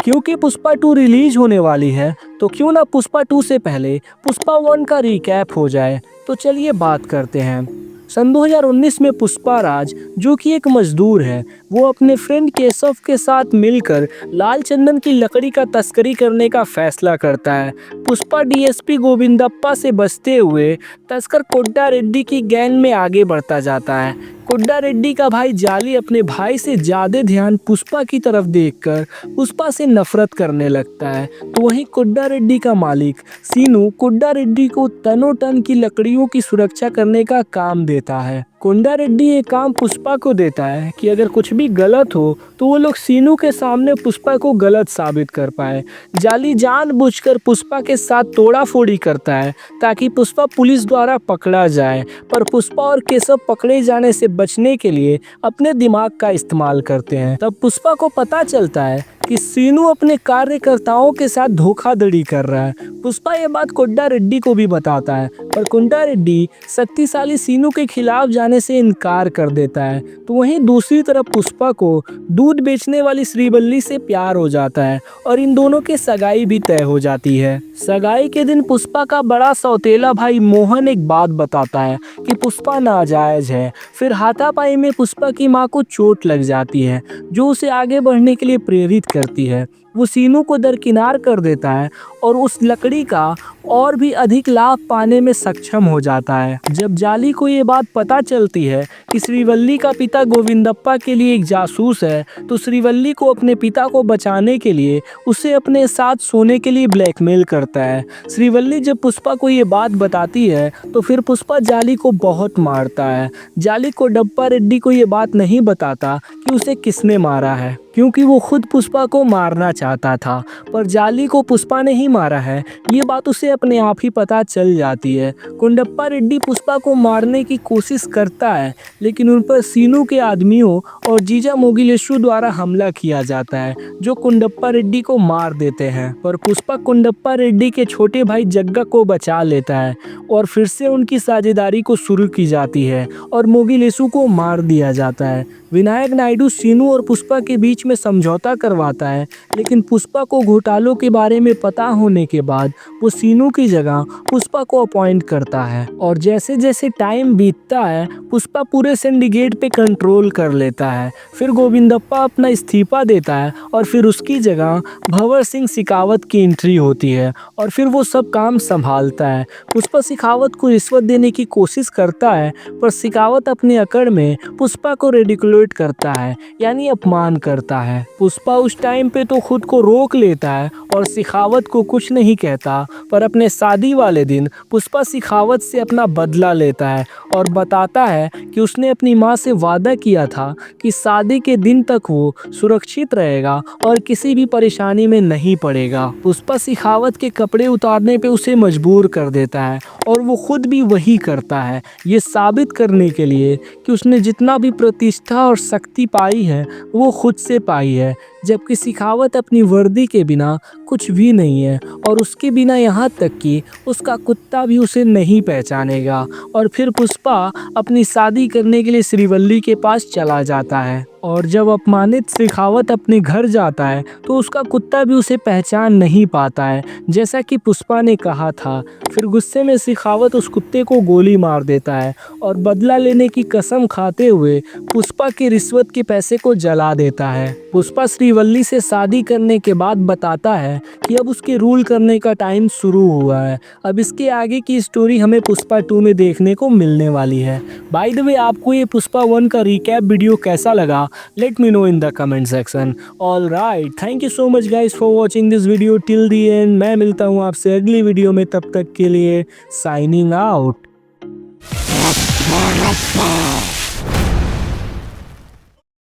क्योंकि पुष्पा 2 रिलीज होने वाली है तो क्यों ना पुष्पा 2 से पहले पुष्पा 1 का रिकैप हो जाए। तो चलिए बात करते हैं। सन 2019 में पुष्पा राज, जो कि एक मजदूर है, वो अपने फ्रेंड केशव के साथ मिलकर लाल चंदन की लकड़ी का तस्करी करने का फैसला करता है। पुष्पा डीएसपी गोविंदप्पा से बचते हुए तस्कर कोड्डा रेड्डी की गैंग में आगे बढ़ता जाता है। कोड्डा रेड्डी का भाई जाली अपने भाई से ज्यादा ध्यान पुष्पा की तरफ देखकर पुष्पा से नफरत करने लगता है। तो वहीं कोड्डा रेड्डी का मालिक सीनू कोड्डा रेड्डी को टनों टन की लकड़ियों की सुरक्षा करने का काम देता है। कोड्डा रेड्डी ये काम पुष्पा को देता है कि अगर कुछ भी गलत हो तो वो लोग सीनू के सामने पुष्पा को गलत साबित कर पाए। जाली जानबूझकर पुष्पा के साथ तोड़ाफोड़ी करता है ताकि पुष्पा पुलिस द्वारा पकड़ा जाए, पर पुष्पा और केशव पकड़े जाने से बचने के लिए अपने दिमाग का इस्तेमाल करते हैं। तब पुष्पा को पता चलता है कि सीनू अपने कार्यकर्ताओं के साथ धोखाधड़ी कर रहा है। पुष्पा ये बात कोड्डा रेड्डी को भी बताता है, पर कोड्डा रेड्डी शक्तिशाली सीनू के खिलाफ जाने से इनकार कर देता है। तो वहीं दूसरी तरफ पुष्पा को दूध बेचने वाली श्रीवल्ली से प्यार हो जाता है और इन दोनों की सगाई भी तय हो जाती है। सगाई के दिन पुष्पा का बड़ा सौतेला भाई मोहन एक बात बताता है कि पुष्पा नाजायज है। फिर हाथापाई में पुष्पा की मां को चोट लग जाती है, जो उसे आगे बढ़ने के लिए प्रेरित करती है। वो सीनू को दरकिनार कर देता है और उस लकड़ी का और भी अधिक लाभ पाने में सक्षम हो जाता है। जब जाली को ये बात पता चलती है कि श्रीवल्ली का पिता गोविंदप्पा के लिए एक जासूस है, तो श्रीवल्ली को अपने पिता को बचाने के लिए उसे अपने साथ सोने के लिए ब्लैकमेल करता है। श्रीवल्ली जब पुष्पा को ये बात बताती है तो फिर पुष्पा जाली को बहुत मारता है। जाली को डप्पा रेड्डी को ये बात नहीं बताता कि उसे किसने मारा है, क्योंकि वो खुद पुष्पा को मारना चाहता था, पर जाली को पुष्पा ने ही मारा है ये बात उसे अपने आप ही पता चल जाती है। कुंडप्पा रेड्डी पुष्पा को मारने की कोशिश करता है, लेकिन उन पर सीनू के आदमियों और जीजा मोगिलेशु द्वारा हमला किया जाता है, जो कुंडप्पा रेड्डी को मार देते हैं। पर पुष्पा कुंडप्पा रेड्डी के छोटे भाई जग्गा को बचा लेता है और फिर से उनकी साझेदारी को शुरू की जाती है और मोगिलेशु को मार दिया जाता है। विनायक नायडू सीनू और पुष्पा के बीच में समझौता करवाता है, लेकिन पुष्पा को घोटालों के बारे में पता होने के बाद वो सीनू की जगह पुष्पा को अपॉइंट करता है। और जैसे जैसे टाइम बीतता है पुष्पा पूरे सिंडिकेट पे कंट्रोल कर लेता है। फिर गोविंदप्पा अपना इस्तीफा देता है और फिर उसकी जगह भंवर सिंह शेखावत की एंट्री होती है और फिर वो सब काम संभालता है। पुष्पा शेखावत को रिश्वत देने की कोशिश करता है, पर शेखावत अपने अकड़ में पुष्पा को रेडिकुलेट करता है, यानी अपमान करता है। पुष्पा उस टाइम पे तो खुद को रोक लेता है और शेखावत को कुछ नहीं कहता, पर अपने शादी वाले दिन पुष्पा शेखावत से अपना बदला लेता है और बताता है कि उसने अपनी माँ से वादा किया था कि शादी के दिन तक वो सुरक्षित रहेगा और किसी भी परेशानी में नहीं पड़ेगा। पुष्पा शेखावत के कपड़े उतारने पे उसे मजबूर कर देता है और वो खुद भी वही करता है, ये साबित करने के लिए कि उसने जितना भी प्रतिष्ठा और शक्ति पाई है वो खुद से पाई है, जबकि शेखावत अपनी वर्दी के बिना कुछ भी नहीं है और उसके बिना यहाँ तक कि उसका कुत्ता भी उसे नहीं पहचानेगा। और फिर पुष्पा अपनी शादी करने के लिए श्रीवल्ली के पास चला जाता है और जब अपमानित शेखावत अपने घर जाता है तो उसका कुत्ता भी उसे पहचान नहीं पाता है, जैसा कि पुष्पा ने कहा था। फिर गुस्से में शेखावत उस कुत्ते को गोली मार देता है और बदला लेने की कसम खाते हुए पुष्पा के रिश्वत के पैसे को जला देता है। पुष्पा श्रीवल्ली से शादी करने के बाद बताता है कि अब उसके रूल करने का टाइम शुरू हुआ है। अब इसके आगे की स्टोरी हमें पुष्पा 2 में देखने को मिलने वाली है। बाय द वे, आपको ये पुष्पा 1 का रिकैप वीडियो कैसा लगा? Let me know in the comment section. Alright, thank you so much guys for watching this video till the end. मैं मिलता हूँ आपसे अगली वीडियो में, तब तक के लिए signing out.